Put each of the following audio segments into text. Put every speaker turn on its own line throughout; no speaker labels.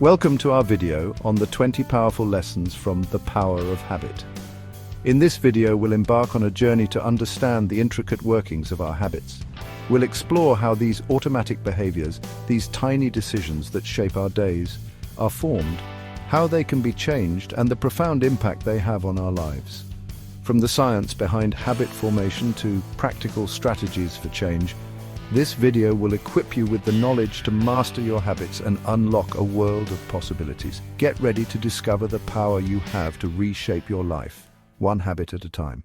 Welcome to our video on the 20 powerful lessons from The Power of Habit. In this video, we'll embark on a journey to understand the intricate workings of our habits. We'll explore how these automatic behaviors, these tiny decisions that shape our days, are formed, how they can be changed, and the profound impact they have on our lives. From the science behind habit formation to practical strategies for change, this video will equip you with the knowledge to master your habits and unlock a world of possibilities. Get ready to discover the power you have to reshape your life, one habit at a time.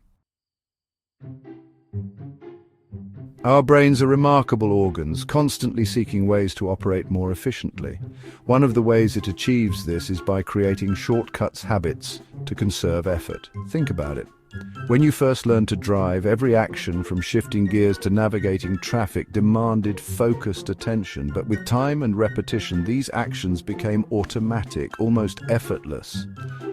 Our brains are remarkable organs, constantly seeking ways to operate more efficiently. One of the ways it achieves this is by creating shortcuts habits to conserve effort. Think about it. When you first learned to drive, every action from shifting gears to navigating traffic demanded focused attention, but with time and repetition, these actions became automatic, almost effortless.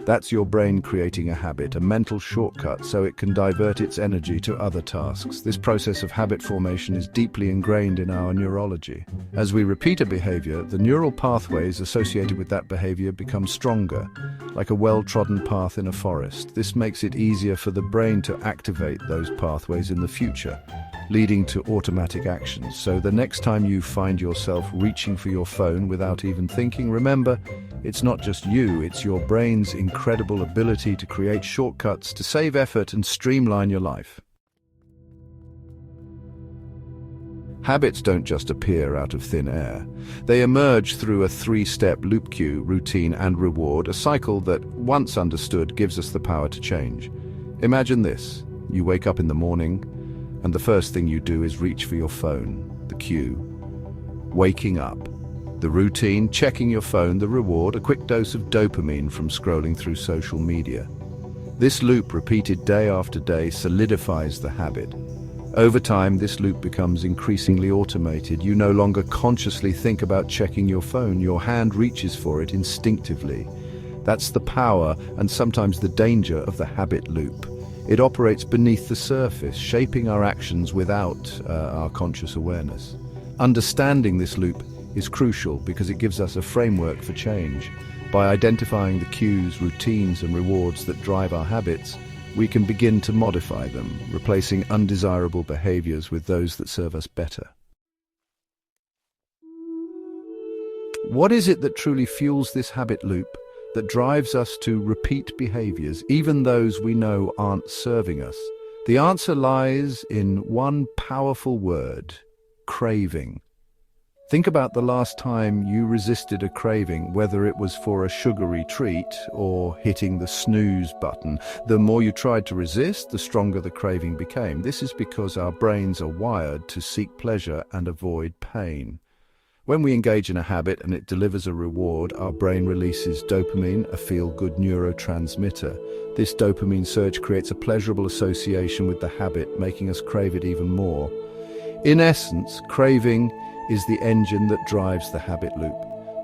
That's your brain creating a habit, a mental shortcut, so it can divert its energy to other tasks. This process of habit formation is deeply ingrained in our neurology. As we repeat a behavior, the neural pathways associated with that behavior become stronger, like a well-trodden path in a forest. This makes it easier for the brain to activate those pathways in the future, leading to automatic actions. So the next time you find yourself reaching for your phone without even thinking, remember, it's not just you, it's your brain's incredible ability to create shortcuts to save effort and streamline your life. Habits don't just appear out of thin air. They emerge through a three-step loop: cue, routine, and reward, a cycle that, once understood, gives us the power to change. Imagine this. You wake up in the morning, and the first thing you do is reach for your phone. The cue. Waking up. The routine, checking your phone. The reward, a quick dose of dopamine from scrolling through social media. This loop, repeated day after day, solidifies the habit. Over time, this loop becomes increasingly automated. You no longer consciously think about checking your phone. Your hand reaches for it instinctively. That's the power and sometimes the danger of the habit loop. It operates beneath the surface, shaping our actions without our conscious awareness. Understanding this loop is crucial because it gives us a framework for change. By identifying the cues, routines, and rewards that drive our habits, we can begin to modify them, replacing undesirable behaviors with those that serve us better. What is it that truly fuels this habit loop, that drives us to repeat behaviors, even those we know aren't serving us? The answer lies in one powerful word: craving. Think about the last time you resisted a craving, whether it was for a sugary treat or hitting the snooze button. The more you tried to resist, the stronger the craving became. This is because our brains are wired to seek pleasure and avoid pain. When we engage in a habit and it delivers a reward, our brain releases dopamine, a feel-good neurotransmitter. This dopamine surge creates a pleasurable association with the habit, making us crave it even more. In essence, craving is the engine that drives the habit loop.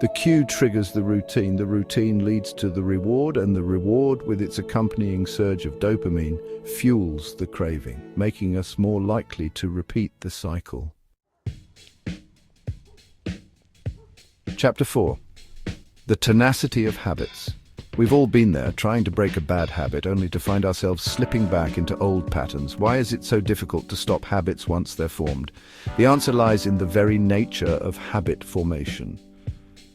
The cue triggers the routine leads to the reward, and the reward, with its accompanying surge of dopamine, fuels the craving, making us more likely to repeat the cycle. Chapter 4. The Tenacity of Habits. We've all been there, trying to break a bad habit, only to find ourselves slipping back into old patterns. Why is it so difficult to stop habits once they're formed? The answer lies in the very nature of habit formation.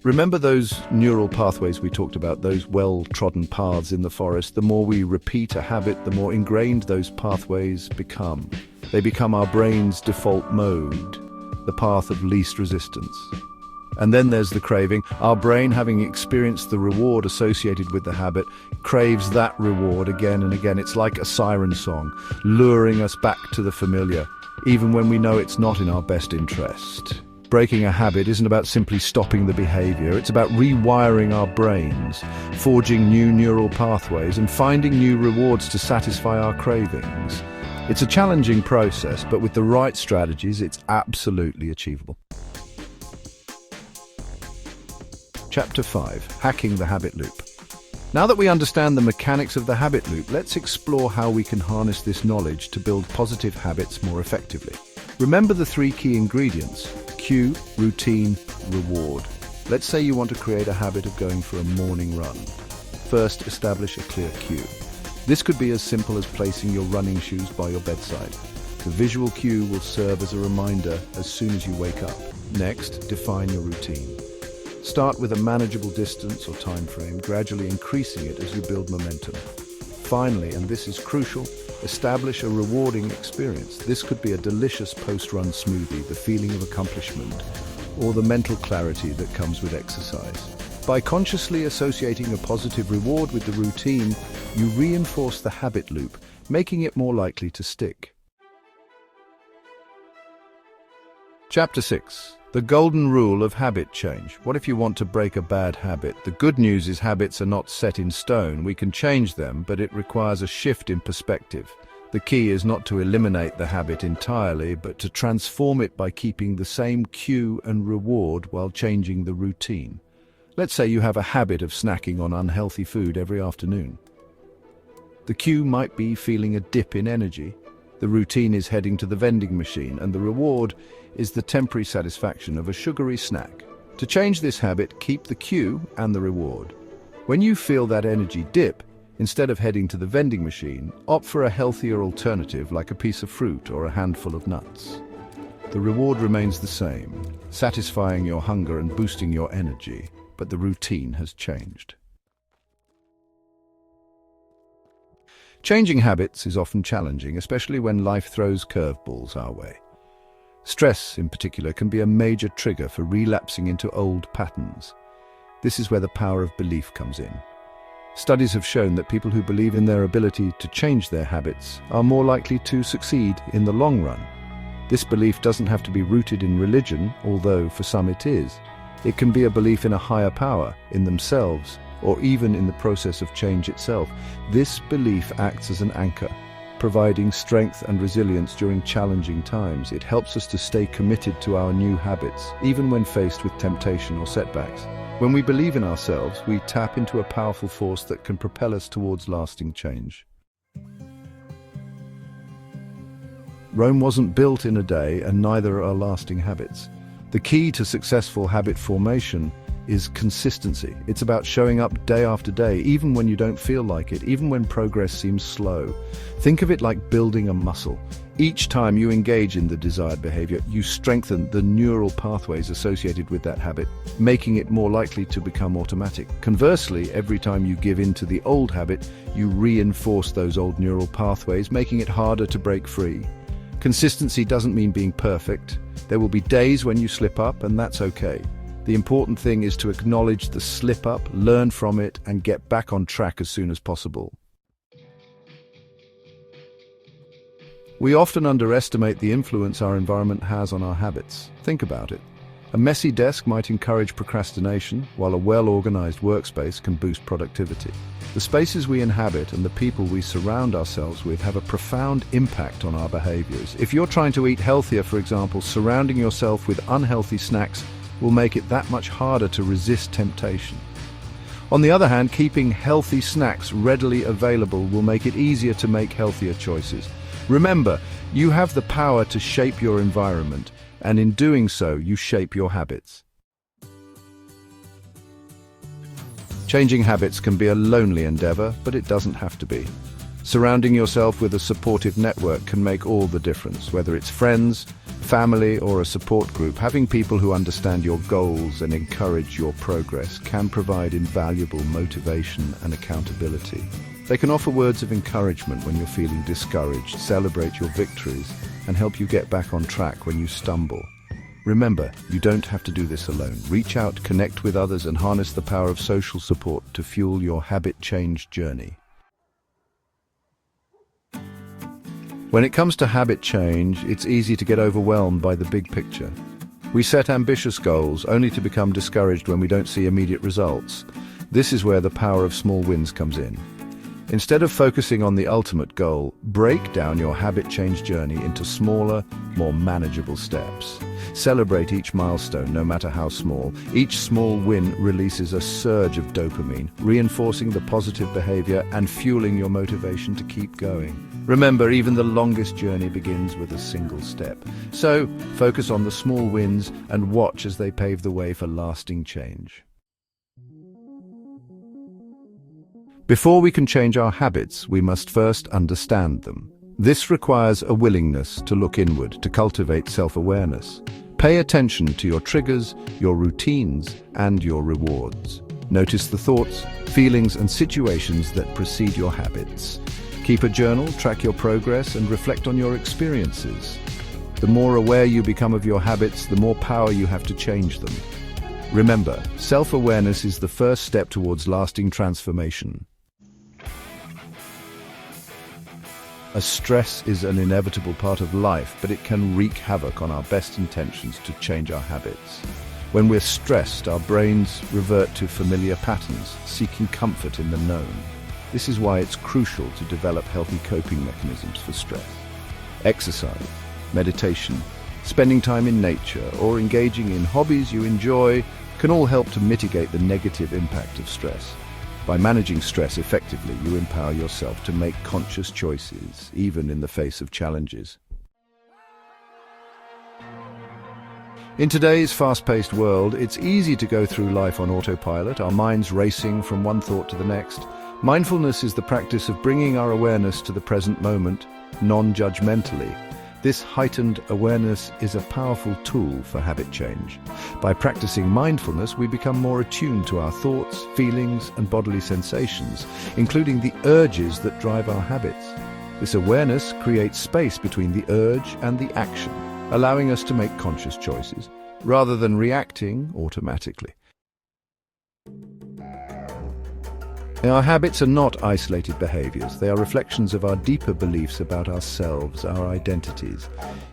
Remember those neural pathways we talked about, those well-trodden paths in the forest? The more we repeat a habit, the more ingrained those pathways become. They become our brain's default mode, the path of least resistance. And then there's the craving. Our brain, having experienced the reward associated with the habit, craves that reward again and again. It's like a siren song, luring us back to the familiar, even when we know it's not in our best interest. Breaking a habit isn't about simply stopping the behavior. It's about rewiring our brains, forging new neural pathways, and finding new rewards to satisfy our cravings. It's a challenging process, but with the right strategies, it's absolutely achievable. Chapter 5. Hacking the Habit Loop. Now that we understand the mechanics of the habit loop, let's explore how we can harness this knowledge to build positive habits more effectively. Remember the three key ingredients: cue, routine, reward. Let's say you want to create a habit of going for a morning run. First, establish a clear cue. This could be as simple as placing your running shoes by your bedside. The visual cue will serve as a reminder as soon as you wake up. Next, define your routine. Start with a manageable distance or time frame, gradually increasing it as you build momentum. Finally, and this is crucial, establish a rewarding experience. This could be a delicious post-run smoothie, the feeling of accomplishment, or the mental clarity that comes with exercise. By consciously associating a positive reward with the routine, you reinforce the habit loop, making it more likely to stick. Chapter 6. The golden rule of habit change. What if you want to break a bad habit? The good news is habits are not set in stone. We can change them, but it requires a shift in perspective. The key is not to eliminate the habit entirely, but to transform it by keeping the same cue and reward while changing the routine. Let's say you have a habit of snacking on unhealthy food every afternoon. The cue might be feeling a dip in energy. The routine is heading to the vending machine, and the reward is the temporary satisfaction of a sugary snack. To change this habit, keep the cue and the reward. When you feel that energy dip, instead of heading to the vending machine, opt for a healthier alternative like a piece of fruit or a handful of nuts. The reward remains the same, satisfying your hunger and boosting your energy, but the routine has changed. Changing habits is often challenging, especially when life throws curveballs our way. Stress, in particular, can be a major trigger for relapsing into old patterns. This is where the power of belief comes in. Studies have shown that people who believe in their ability to change their habits are more likely to succeed in the long run. This belief doesn't have to be rooted in religion, although for some it is. It can be a belief in a higher power, in themselves, or even in the process of change itself. This belief acts as an anchor, providing strength and resilience during challenging times. It helps us to stay committed to our new habits, even when faced with temptation or setbacks. When we believe in ourselves, we tap into a powerful force that can propel us towards lasting change. Rome wasn't built in a day, and neither are lasting habits. The key to successful habit formation is consistency. It's about showing up day after day, even when you don't feel like it, even when progress seems slow. Think of it like building a muscle. Each time you engage in the desired behavior, you strengthen the neural pathways associated with that habit, making it more likely to become automatic. Conversely, every time you give in to the old habit, you reinforce those old neural pathways, making it harder to break free. Consistency doesn't mean being perfect. There will be days when you slip up, and that's okay. The important thing is to acknowledge the slip-up, learn from it, and get back on track as soon as possible. We often underestimate the influence our environment has on our habits. Think about it. A messy desk might encourage procrastination, while a well-organized workspace can boost productivity. The spaces we inhabit and the people we surround ourselves with have a profound impact on our behaviors. If you're trying to eat healthier, for example, surrounding yourself with unhealthy snacks will make it that much harder to resist temptation. On the other hand, keeping healthy snacks readily available will make it easier to make healthier choices. Remember, you have the power to shape your environment, and in doing so, you shape your habits. Changing habits can be a lonely endeavor, but it doesn't have to be. Surrounding yourself with a supportive network can make all the difference, whether it's friends, family, or a support group. Having people who understand your goals and encourage your progress can provide invaluable motivation and accountability. They can offer words of encouragement when you're feeling discouraged, celebrate your victories, and help you get back on track when you stumble. Remember, you don't have to do this alone. Reach out, connect with others, and harness the power of social support to fuel your habit change journey. When it comes to habit change, it's easy to get overwhelmed by the big picture. We set ambitious goals only to become discouraged when we don't see immediate results. This is where the power of small wins comes in. Instead of focusing on the ultimate goal, break down your habit change journey into smaller, more manageable steps. Celebrate each milestone, no matter how small. Each small win releases a surge of dopamine, reinforcing the positive behavior and fueling your motivation to keep going. Remember, even the longest journey begins with a single step. So, focus on the small wins and watch as they pave the way for lasting change. Before we can change our habits, we must first understand them. This requires a willingness to look inward, to cultivate self-awareness. Pay attention to your triggers, your routines, and your rewards. Notice the thoughts, feelings, and situations that precede your habits. Keep a journal, track your progress, and reflect on your experiences. The more aware you become of your habits, the more power you have to change them. Remember, self-awareness is the first step towards lasting transformation. Stress is an inevitable part of life, but it can wreak havoc on our best intentions to change our habits. When we're stressed, our brains revert to familiar patterns, seeking comfort in the known. This is why it's crucial to develop healthy coping mechanisms for stress. Exercise, meditation, spending time in nature, or engaging in hobbies you enjoy can all help to mitigate the negative impact of stress. By managing stress effectively, you empower yourself to make conscious choices, even in the face of challenges. In today's fast-paced world, it's easy to go through life on autopilot, our minds racing from one thought to the next. Mindfulness is the practice of bringing our awareness to the present moment, non-judgmentally. This heightened awareness is a powerful tool for habit change. By practicing mindfulness, we become more attuned to our thoughts, feelings, and bodily sensations, including the urges that drive our habits. This awareness creates space between the urge and the action, allowing us to make conscious choices, rather than reacting automatically. Our habits are not isolated behaviors. They are reflections of our deeper beliefs about ourselves, our identities.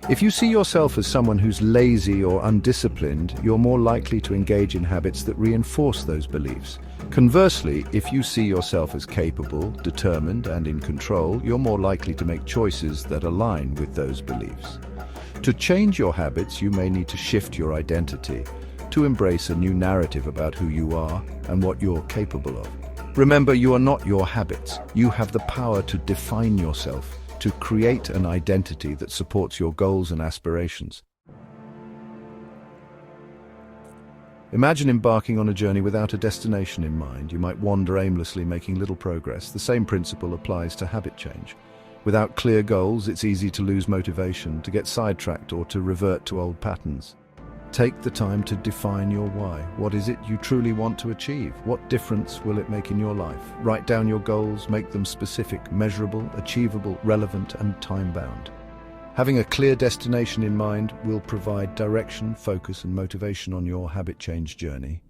If you see yourself as someone who's lazy or undisciplined, you're more likely to engage in habits that reinforce those beliefs. Conversely, if you see yourself as capable, determined, and in control, you're more likely to make choices that align with those beliefs. To change your habits, you may need to shift your identity, to embrace a new narrative about who you are and what you're capable of. Remember, you are not your habits. You have the power to define yourself, to create an identity that supports your goals and aspirations. Imagine embarking on a journey without a destination in mind. You might wander aimlessly, making little progress. The same principle applies to habit change. Without clear goals, it's easy to lose motivation, to get sidetracked, or to revert to old patterns. Take the time to define your why. What is it you truly want to achieve? What difference will it make in your life? Write down your goals, make them specific, measurable, achievable, relevant, and time-bound. Having a clear destination in mind will provide direction, focus, and motivation on your habit change journey.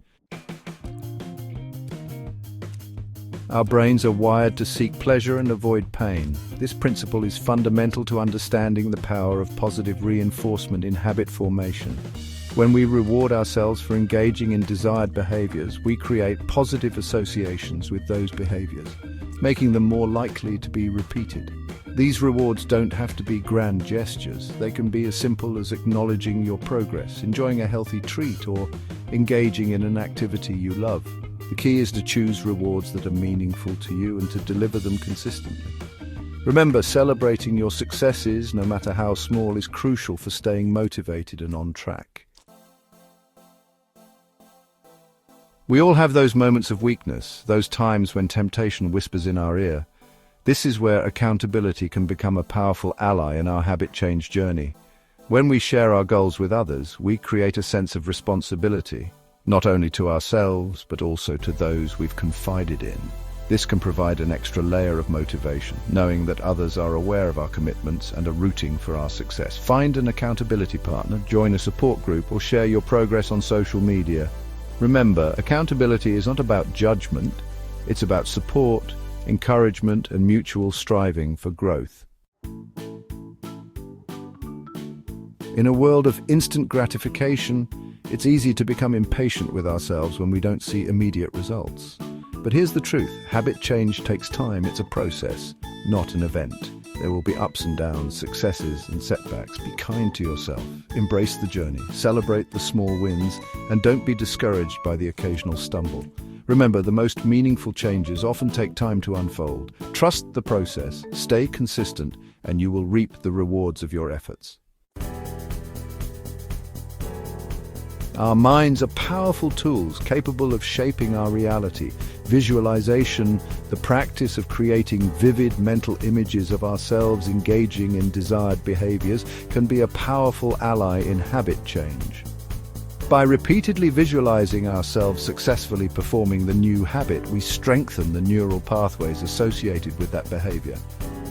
Our brains are wired to seek pleasure and avoid pain. This principle is fundamental to understanding the power of positive reinforcement in habit formation. When we reward ourselves for engaging in desired behaviors, we create positive associations with those behaviors, making them more likely to be repeated. These rewards don't have to be grand gestures. They can be as simple as acknowledging your progress, enjoying a healthy treat, or engaging in an activity you love. The key is to choose rewards that are meaningful to you and to deliver them consistently. Remember, celebrating your successes, no matter how small, is crucial for staying motivated and on track. We all have those moments of weakness, those times when temptation whispers in our ear. This is where accountability can become a powerful ally in our habit change journey. When we share our goals with others, we create a sense of responsibility, not only to ourselves, but also to those we've confided in. This can provide an extra layer of motivation, knowing that others are aware of our commitments and are rooting for our success. Find an accountability partner, join a support group, or share your progress on social media. Remember, accountability is not about judgment, it's about support, encouragement, and mutual striving for growth. In a world of instant gratification, it's easy to become impatient with ourselves when we don't see immediate results. But here's the truth, habit change takes time. It's a process, not an event. There will be ups and downs, successes and setbacks. Be kind to yourself. Embrace the journey. Celebrate the small wins. And don't be discouraged by the occasional stumble. Remember, the most meaningful changes often take time to unfold. Trust the process, stay consistent, and you will reap the rewards of your efforts. Our minds are powerful tools capable of shaping our reality. Visualization, the practice of creating vivid mental images of ourselves engaging in desired behaviors, can be a powerful ally in habit change. By repeatedly visualizing ourselves successfully performing the new habit, we strengthen the neural pathways associated with that behavior,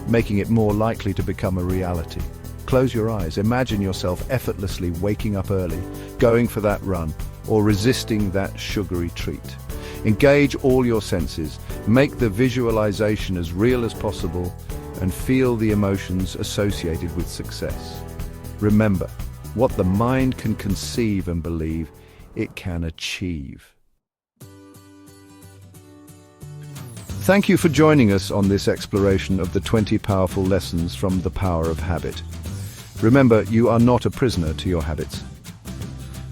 making it more likely to become a reality. Close your eyes, imagine yourself effortlessly waking up early, going for that run, or resisting that sugary treat. Engage all your senses, make the visualization as real as possible, and feel the emotions associated with success. Remember, what the mind can conceive and believe, it can achieve. Thank you for joining us on this exploration of the 20 powerful lessons from the power of habit. Remember, you are not a prisoner to your habits.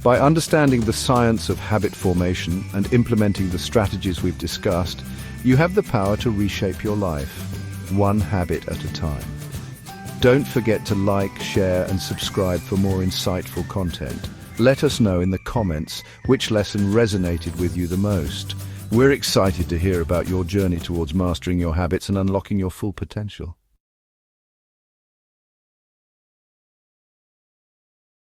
By understanding the science of habit formation and implementing the strategies we've discussed, you have the power to reshape your life, one habit at a time. Don't forget to like, share, and subscribe for more insightful content. Let us know in the comments which lesson resonated with you the most. We're excited to hear about your journey towards mastering your habits and unlocking your full potential.